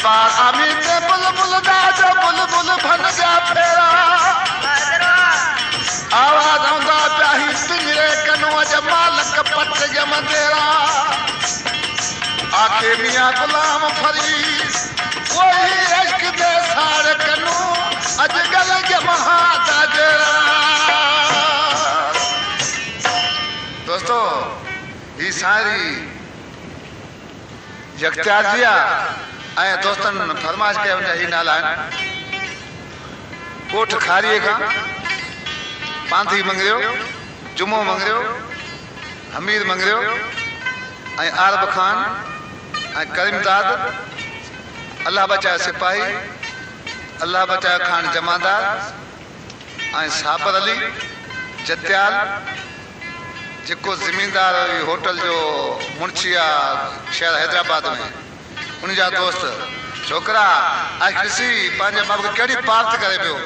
बार आमी ते बुलबुल दाजो बुलबुल भन जा फेरा आवाज आंदा प्याही पिंजरे कनो जमालक पट जमदेरा आके मियां गुलाम फरीद वही इश्क दे सारे कनो अजगल जमहा दाजरा। दोस्तों ये सारी जगत्यार जिया ऐं दोस्तन फरमाइश कया वञा ही नाला कोठ खारीअ खां पांथी मंगरियो जुमो मंगरियो हमीद मंगरियो ऐं आरब खान ऐं करीमदाद अल्लाह बचाए सिपाही अल्लाह बचाए खान जमादार ऐं साबर अली जत्याल जेको ज़मींदार होटल जो मुंशी आहे शहर हैदराबाद में उन जा दोस्त छोकरा आज ॾिसी पंहिंजे बाप खे कहिड़ी पार्थ करे पियो।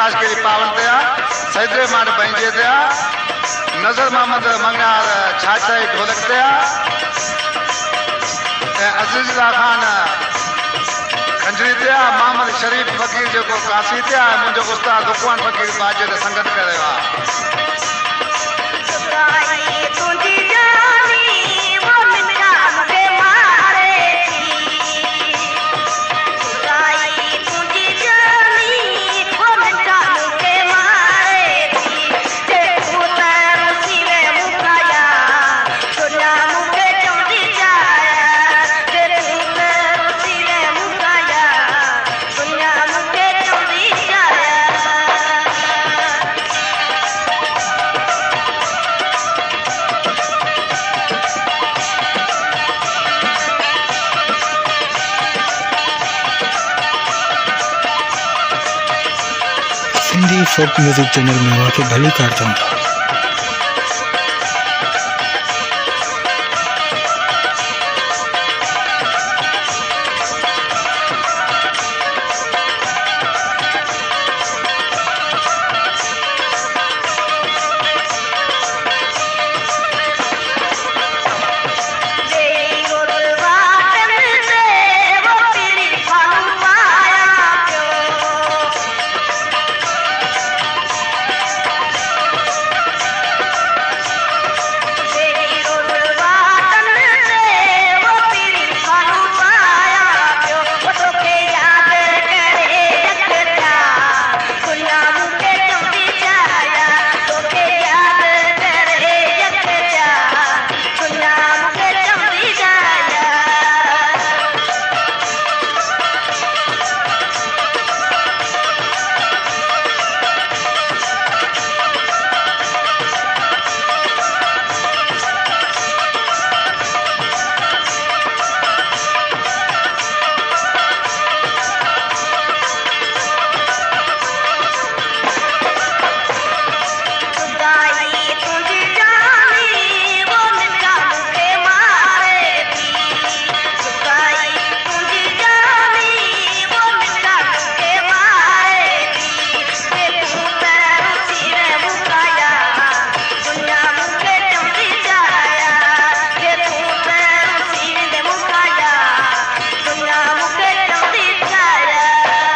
प्रकाश के पावन तया सैदरे माट बैंजे तया नजर मोहम्मद मंगनार छाछाई ढोलक तया अजीज खान खंजरी तया मोहम्मद शरीफ फकीर जो काशी तया मुझे उस्ताद दुकान फकीर बाजे ते संगत करे वा सिंधी फोक म्यूजिक चैनल में वाकई भली कारतून